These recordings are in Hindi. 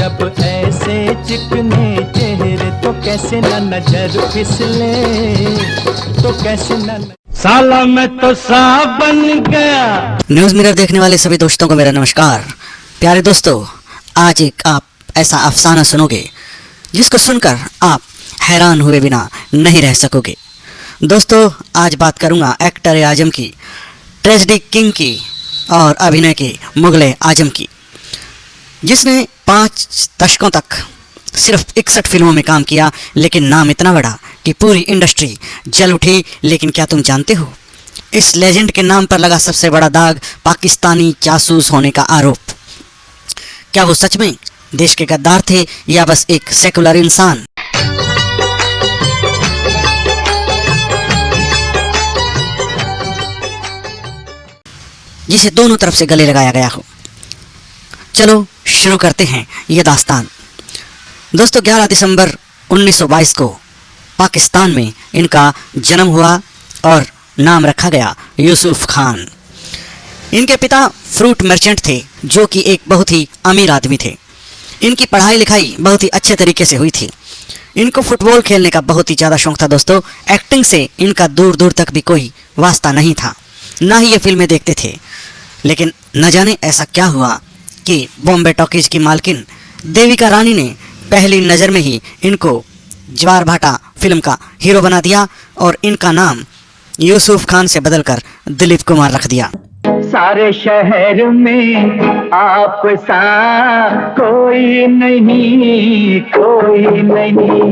जब ऐसे चिकने चेहरे तो कैसे न नजर फिसले, तो कैसे न साला मैं तो सांप बन गया। न्यूज़ मिरर देखने वाले सभी दोस्तों को मेरा नमस्कार। प्यारे दोस्तों, आज एक आप ऐसा अफसाना सुनोगे जिसको सुनकर आप हैरान हुए बिना नहीं रह सकोगे। दोस्तों, आज बात करूंगा एक्टर आजम की, ट्रेजेडी किंग की और अभिनय के मुगले आजम की, जिसने 5 दशकों तक सिर्फ 61 फिल्मों में काम किया, लेकिन नाम इतना बड़ा कि पूरी इंडस्ट्री जल उठी। लेकिन क्या तुम जानते हो, इस लेजेंड के नाम पर लगा सबसे बड़ा दाग पाकिस्तानी जासूस होने का आरोप। क्या वो सच में देश के गद्दार थे या बस एक सेकुलर इंसान? जिसे दोनों तरफ से गले लगाया गया हो। चलो शुरू करते हैं ये दास्तान। दोस्तों, 11 दिसंबर 1922 को पाकिस्तान में इनका जन्म हुआ और नाम रखा गया यूसुफ खान। इनके पिता फ्रूट मर्चेंट थे, जो कि एक बहुत ही अमीर आदमी थे। इनकी पढ़ाई लिखाई बहुत ही अच्छे तरीके से हुई थी। इनको फुटबॉल खेलने का बहुत ही ज़्यादा शौक था। दोस्तों, एक्टिंग से इनका दूर दूर तक भी कोई वास्ता नहीं था, ना ही ये फिल्में देखते थे। लेकिन न जाने ऐसा क्या हुआ कि बॉम्बे टॉकीज की मालकिन देविका रानी ने पहली नज़र में ही इनको ज्वार भाटा फिल्म का हीरो बना दिया और इनका नाम यूसुफ खान से बदलकर दिलीप कुमार रख दिया। सारे शहर में आप सा कोई नहीं, कोई नहीं।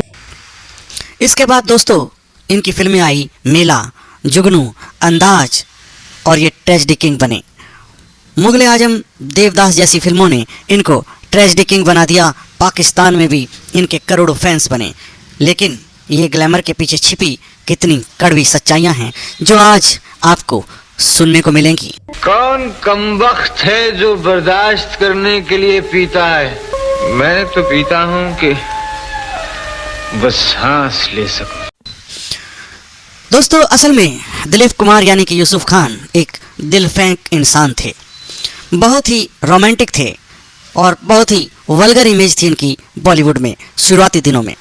इसके बाद दोस्तों, इनकी फिल्में आई मेला, जुगनू, अंदाज और ये ट्रेजेडी किंग बने। मुगले आजम, देवदास जैसी फिल्मों ने इनको ट्रेजेडी किंग बना दिया। पाकिस्तान में भी इनके करोड़ों फैंस बने। लेकिन ये ग्लैमर के पीछे छिपी कितनी कड़वी सच्चाइयां हैं जो आज आपको सुनने को मिलेंगी। कौन कमबख्त है जो बर्दाश्त करने के लिए पीता है? मैं तो पीता हूं कि बस सांस ले सकूं। दोस्तों, असल में दिलीप कुमार यानी कि यूसुफ खान एक दिल फेंक इंसान थे। बहुत ही रोमांटिक थे और बहुत ही वल्गर इमेज थी इनकी बॉलीवुड में शुरुआती दिनों में।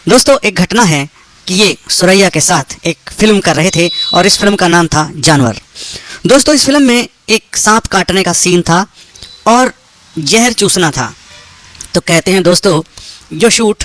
दोस्तों, एक घटना है कि ये सुरैया के साथ एक फिल्म कर रहे थे और इस फिल्म का नाम था जानवर। दोस्तों, इस फिल्म में एक सांप काटने का सीन था और जहर चूसना था। तो कहते हैं दोस्तों, जो शूट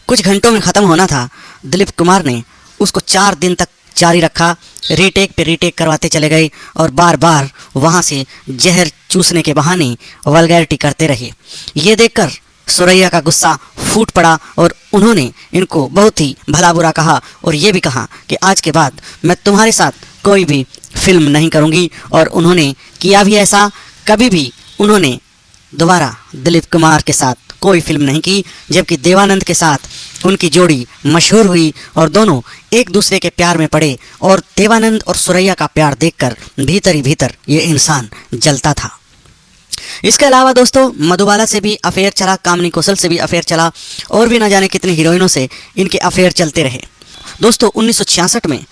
कुछ घंटों में ख़त्म होना था, दिलीप कुमार ने उसको 4 दिन तक जारी रखा। रीटेक पे रीटेक करवाते चले गए और बार बार वहाँ से जहर चूसने के बहाने वल्गैरिटी करते रहे। ये देखकर सुरैया का गुस्सा फूट पड़ा और उन्होंने इनको बहुत ही भला बुरा कहा और ये भी कहा कि आज के बाद मैं तुम्हारे साथ कोई भी फिल्म नहीं करूँगी। और उन्होंने किया भी ऐसा। कभी भी उन्होंने दोबारा दिलीप कुमार के साथ कोई फिल्म नहीं की, जबकि देवानंद के साथ उनकी जोड़ी मशहूर हुई और दोनों एक दूसरे के प्यार में पड़े। और देवानंद और सुरैया का प्यार देखकर भीतर ही भीतर ये इंसान जलता था। इसके अलावा दोस्तों, मधुबाला से भी अफेयर चला, कामनी कौशल से भी अफेयर चला और भी ना जाने कितनी हीरोइनों से इनके अफेयर चलते रहे। दोस्तों, 1966 में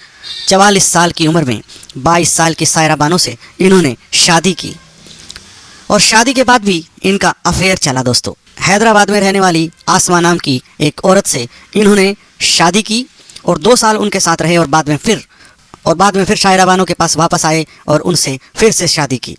44 साल की उम्र में 22 साल की सायरा बानो से इन्होंने शादी की और शादी के बाद भी इनका अफेयर चला। दोस्तों, हैदराबाद में रहने वाली आसमा नाम की एक औरत से इन्होंने शादी की और 2 साल उनके साथ रहे और बाद में फिर शायरा बानो के पास वापस आए और उनसे फिर से शादी की।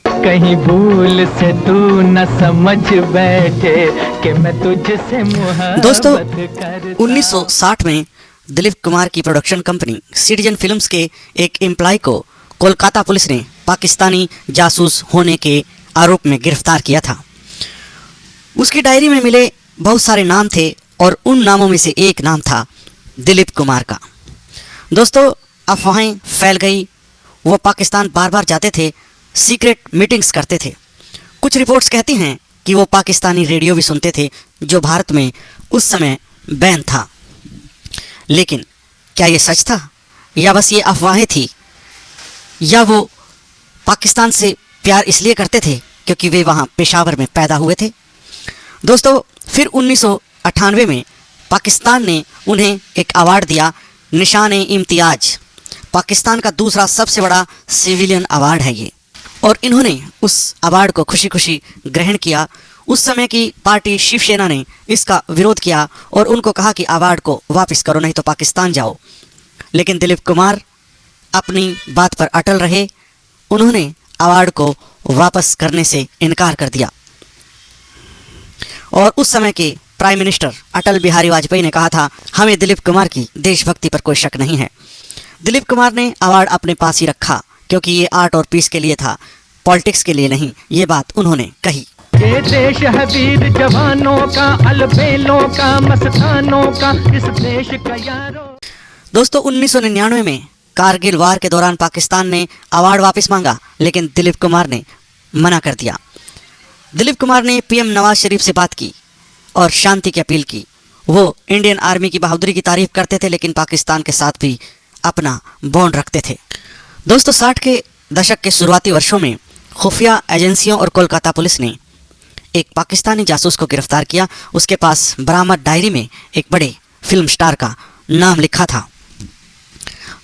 कहीं भूल से तू न समझ बैठे कि मैं तुझसे मोहब्बत दोस्तों, करता। 1960 में दिलीप कुमार की प्रोडक्शन कंपनी सिटीजन फिल्म्स के एक एम्प्लॉय को कोलकाता पुलिस ने पाकिस्तानी जासूस होने के आरोप में गिरफ्तार किया था। उसकी डायरी में मिले बहुत सारे नाम थे और उन नामों में से एक नाम था दिलीप कुमार का। दोस्तों, अफवाहें फैल गई। वो पाकिस्तान बार बार जाते थे, सीक्रेट मीटिंग्स करते थे। कुछ रिपोर्ट्स कहती हैं कि वो पाकिस्तानी रेडियो भी सुनते थे, जो भारत में उस समय बैन था। लेकिन क्या ये सच था या बस ये अफवाहें थी, या वो पाकिस्तान से प्यार इसलिए करते थे क्योंकि वे वहाँ पेशावर में पैदा हुए थे? दोस्तों, फिर 1998 में पाकिस्तान ने उन्हें एक अवार्ड दिया, निशान-ए-इम्तियाज। पाकिस्तान का दूसरा सबसे बड़ा सिविलियन अवार्ड है ये, और इन्होंने उस अवार्ड को खुशी खुशी ग्रहण किया। उस समय की पार्टी शिवसेना ने इसका विरोध किया और उनको कहा कि अवार्ड को वापस करो, नहीं तो पाकिस्तान जाओ। लेकिन दिलीप कुमार अपनी बात पर अटल रहे। उन्होंने अवार्ड को वापस करने से इनकार कर दिया। और उस समय के प्राइम मिनिस्टर अटल बिहारी वाजपेयी ने कहा था, हमें दिलीप कुमार की देशभक्ति पर कोई शक नहीं है। दिलीप कुमार ने अवार्ड अपने पास ही रखा क्योंकि ये आर्ट और पीस के लिए था, पॉलिटिक्स के लिए नहीं। ये बात उन्होंने कही। ये देश है वीर जवानों का, अलबेलों का, मस्तानों का, इस देश का यारो। दोस्तों 1999 में कारगिल वार के दौरान पाकिस्तान ने अवार्ड वापस मांगा, लेकिन दिलीप कुमार ने मना कर दिया। दिलीप कुमार ने पीएम नवाज शरीफ से बात की और शांति की अपील की। वो इंडियन आर्मी की बहादुरी की तारीफ करते थे, लेकिन पाकिस्तान के साथ भी अपना बॉन्ड रखते थे। दोस्तों 60 के दशक के शुरुआती वर्षों में खुफिया एजेंसियों और कोलकाता पुलिस ने एक पाकिस्तानी जासूस को गिरफ्तार किया। उसके पास बरामद डायरी में एक बड़े फिल्म स्टार का नाम लिखा था।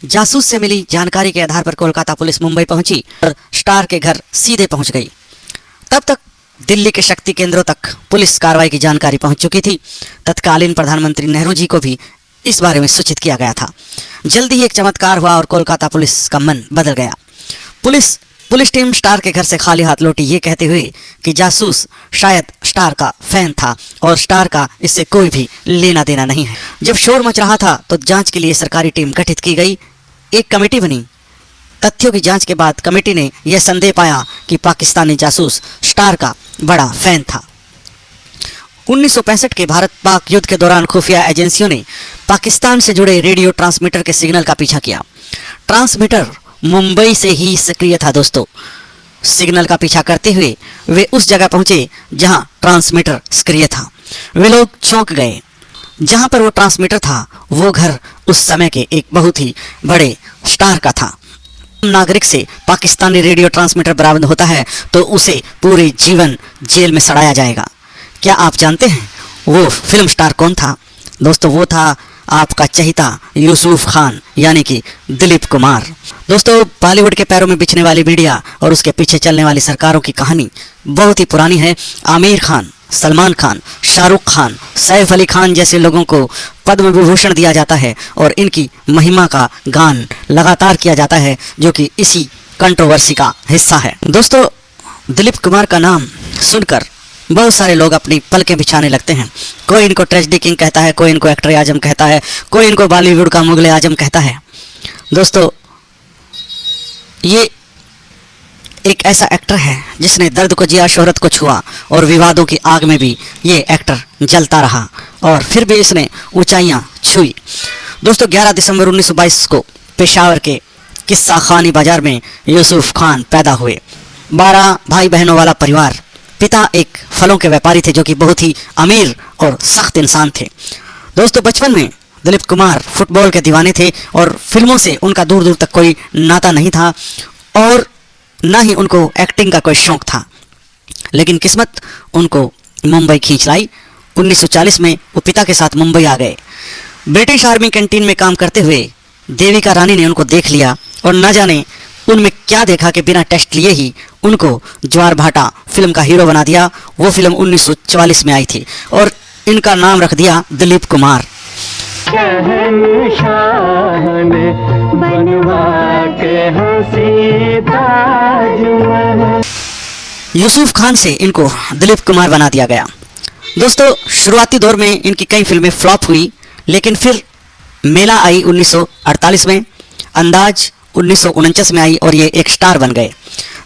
जासूस से मिली जानकारी के आधार पर कोलकाता पुलिस मुंबई पहुंची और स्टार के घर सीधे पहुंच गई। तब तक दिल्ली के शक्ति केंद्रों तक पुलिस कार्रवाई की जानकारी पहुंच चुकी थी। तत्कालीन प्रधानमंत्री नेहरू जी को भी इस बारे में सूचित किया गया था। जल्दी ही एक चमत्कार हुआ और कोलकाता पुलिस का मन बदल गया। पुलिस टीम स्टार के घर से खाली हाथ लौटी, ये कहते हुए कि जासूस शायद स्टार का फैन था और स्टार का इससे कोई भी लेना देना नहीं है। जब शोर मच रहा था तो जांच के लिए सरकारी टीम गठित की गई। एक कमेटी बनी। तथ्यों की जांच के बाद कमेटी ने यह संदेह पाया कि पाकिस्तानी जासूस स्टार का बड़ा फैन था। 1965 के भारत पाक युद्ध के दौरान खुफिया एजेंसियों ने पाकिस्तान से जुड़े रेडियो ट्रांसमीटर के सिग्नल का पीछा किया। ट्रांसमीटर मुंबई से ही सक्रिय था। दोस्तों सिग्नल का पीछा करते हुए वे उस जगह पहुंचे जहां ट्रांसमीटर सक्रिय था। वे लोग चौंक गए। जहां पर वो ट्रांसमीटर था वो घर उस समय के एक बहुत ही बड़े स्टार का था। नागरिक से पाकिस्तानी रेडियो ट्रांसमीटर बरामद होता है तो उसे पूरे जीवन जेल में सड़ाया जाएगा। क्या आप जानते हैं वो फिल्म स्टार कौन था? दोस्तों वो था आपका चहेता यूसुफ खान यानी कि दिलीप कुमार। दोस्तों बॉलीवुड के पैरों में बिछने वाली मीडिया और उसके पीछे चलने वाली सरकारों की कहानी बहुत ही पुरानी है। आमिर खान, सलमान खान, शाहरुख खान, सैफ अली खान जैसे लोगों को पद्म विभूषण दिया जाता है और इनकी महिमा का गान लगातार किया जाता है, जो कि इसी कंट्रोवर्सी का हिस्सा है। दोस्तों दिलीप कुमार का नाम सुनकर बहुत सारे लोग अपनी पलकें बिछाने लगते हैं। कोई इनको ट्रेजेडी किंग कहता है, कोई इनको एक्टर आजम कहता है, कोई इनको बॉलीवुड का मुगल आजम कहता है। दोस्तों ये एक ऐसा एक्टर है जिसने दर्द को जिया, शोहरत को छुआ और विवादों की आग में भी ये एक्टर जलता रहा और फिर भी इसने ऊंचाइयां छुई। दोस्तों 11 दिसंबर 1922 को पेशावर के किस्सा खानी बाजार में यूसुफ खान पैदा हुए। 12 भाई बहनों वाला परिवार। पिता एक फलों के व्यापारी थे जो कि बहुत ही अमीर और सख्त इंसान थे। दोस्तों बचपन में दिलीप कुमार फुटबॉल के दीवाने थे और फिल्मों से उनका दूर दूर तक कोई नाता नहीं था और ना ही उनको एक्टिंग का कोई शौक था। लेकिन किस्मत उनको मुंबई खींच लाई। 1940 में वो पिता के साथ मुंबई आ गए। ब्रिटिश आर्मी कैंटीन में काम करते हुए देविका रानी ने उनको देख लिया और न जाने उनमें क्या देखा कि बिना टेस्ट लिए ही उनको ज्वार भाटा फिल्म का हीरो बना दिया। वो फिल्म 1944 में आई थी और इनका नाम रख दिया दिलीप कुमार। यूसुफ खान से इनको दिलीप कुमार बना दिया गया। दोस्तों शुरुआती दौर में इनकी कई फिल्में फ्लॉप हुई, लेकिन फिर मेला आई 1948 में, अंदाज 1949 में आई और ये एक स्टार बन गए।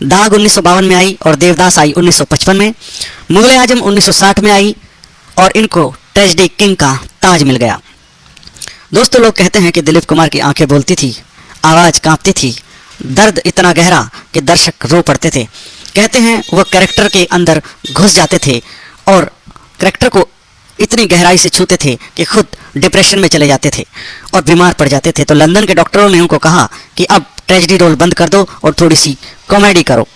दाग 1952 में आई और देवदास आई 1955 में। मुगल आजम 1960 में आई और इनको ट्रेजेडी किंग का ताज मिल गया। दोस्तों लोग कहते हैं कि दिलीप कुमार की आंखें बोलती थी, आवाज़ कांपती थी, दर्द इतना गहरा कि दर्शक रो पड़ते थे। कहते हैं वह कैरेक्टर के अंदर घुस जाते थे और कैरेक्टर को इतनी गहराई से छूते थे कि खुद डिप्रेशन में चले जाते थे और बीमार पड़ जाते थे। तो लंदन के डॉक्टरों ने उनको कहा कि अब ट्रेजेडी रोल बंद कर दो और थोड़ी सी कॉमेडी करो।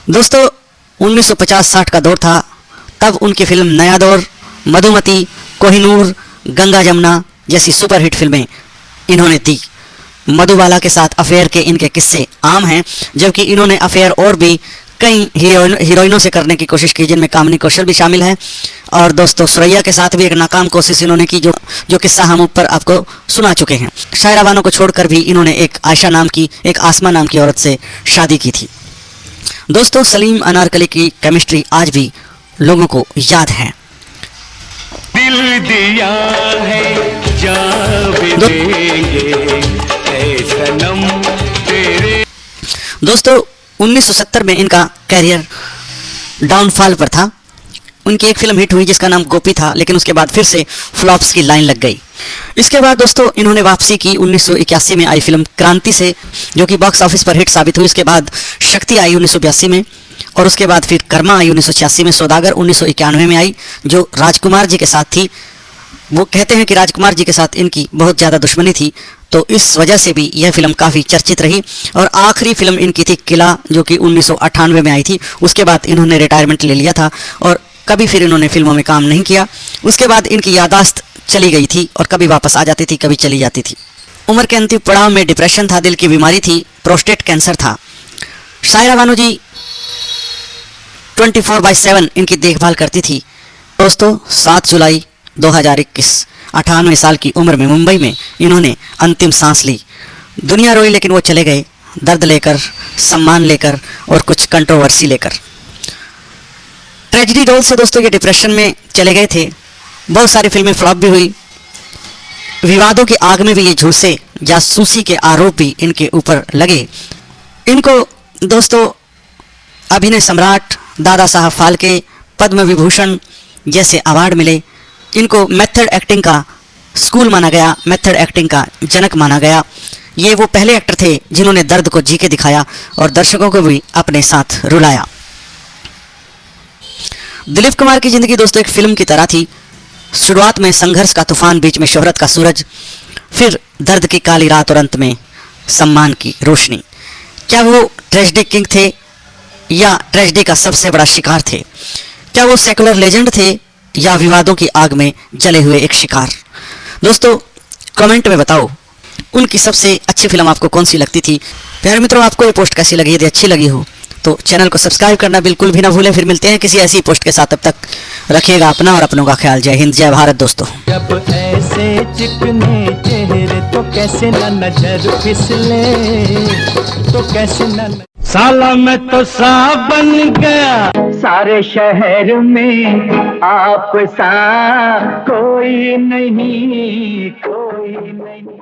दोस्तों 1950-60 का दौर था। तब उनकी फिल्म नया दौर, मधुमती, कोहिनूर, गंगा जमुना जैसी सुपरहिट फिल्में इन्होंने दी। मधुबाला के साथ अफेयर के इनके किस्से आम हैं, जबकि इन्होंने अफेयर और भी कई हीरोइनों से करने की कोशिश की, जिनमें कामिनी कौशल भी शामिल है। और दोस्तों सुरैया के साथ भी एक नाकाम कोशिश इन्होंने की, जो किस्सा हम ऊपर आपको सुना चुके हैं। शायरा बानो को छोड़कर भी इन्होंने एक आसमा नाम की औरत से शादी की थी। दोस्तों सलीम अनारकली की केमिस्ट्री आज भी लोगों को याद है। दिल दिया है जान भी देंगे ऐ सनम तेरे। दोस्तों 1970 में इनका कैरियर डाउनफॉल पर था। उनकी एक फिल्म हिट हुई जिसका नाम गोपी था, लेकिन उसके बाद फिर से फ्लॉप्स की लाइन लग गई। इसके बाद दोस्तों इन्होंने वापसी की 1981 में आई फिल्म क्रांति से, जो कि बॉक्स ऑफिस पर हिट साबित हुई। उसके बाद शक्ति आई 1982 में, और उसके बाद फिर कर्मा आई 1986 में। सौदागर 1991 में आई, जो राजकुमार जी के साथ थी। वो कहते हैं कि राजकुमार जी के साथ इनकी बहुत ज़्यादा दुश्मनी थी, तो इस वजह से भी यह फिल्म काफ़ी चर्चित रही। और आखिरी फिल्म इनकी थी किला, जो कि 1998 में आई थी। उसके बाद इन्होंने रिटायरमेंट ले लिया था और कभी फिर इन्होंने फिल्मों में काम नहीं किया। उसके बाद इनकी यादाश्त चली गई थी और कभी वापस आ जाती थी, कभी चली जाती थी। उम्र के अंतिम पड़ाव में डिप्रेशन था, दिल की बीमारी थी, प्रोस्टेट कैंसर था। शायरा बानो जी 24/7 इनकी देखभाल करती थी। दोस्तों 7 जुलाई 2021 98 साल की उम्र में मुंबई में इन्होंने अंतिम सांस ली। दुनिया रोई, लेकिन वो चले गए दर्द लेकर, सम्मान लेकर और कुछ कंट्रोवर्सी लेकर। ट्रेजेडी रोल से दोस्तों ये डिप्रेशन में चले गए थे। बहुत सारी फिल्में फ्लॉप भी हुई। विवादों की आग में भी ये झुलसे, जासूसी के आरोप भी इनके ऊपर लगे। इनको दोस्तों अभिनय सम्राट, दादा साहब फाल्के, पद्म विभूषण जैसे अवार्ड मिले। इनको मेथड एक्टिंग का स्कूल माना गया, मेथड एक्टिंग का जनक माना गया। ये वो पहले एक्टर थे जिन्होंने दर्द को जी के दिखाया और दर्शकों को भी अपने साथ रुलाया। दिलीप कुमार की जिंदगी दोस्तों एक फिल्म की तरह थी। शुरुआत में संघर्ष का तूफान, बीच में शोहरत का सूरज, फिर दर्द की काली रात और अंत में सम्मान की रोशनी। क्या वो ट्रेजेडी किंग थे या ट्रेजेडी का सबसे बड़ा शिकार थे? क्या वो सेकुलर लेजेंड थे या विवादों की आग में जले हुए एक शिकार? दोस्तों कमेंट में बताओ उनकी सबसे अच्छी फिल्म आपको कौन सी लगती थी। प्यारे मित्रों, आपको ये पोस्ट कैसी लगी? यदि अच्छी लगी हो तो चैनल को सब्सक्राइब करना बिल्कुल भी ना भूलें। फिर मिलते हैं किसी ऐसी पोस्ट के साथ, तब तक रखिएगा अपना और अपनों का ख्याल। जय हिंद, जय भारत दोस्तों। जब ऐसे चिकने चेहरे तो कैसे न नजर फिसले, तो कैसे न साला मैं तो सांप बन गया सारे शहर में, आप सा कोई नहीं, कोई नहीं।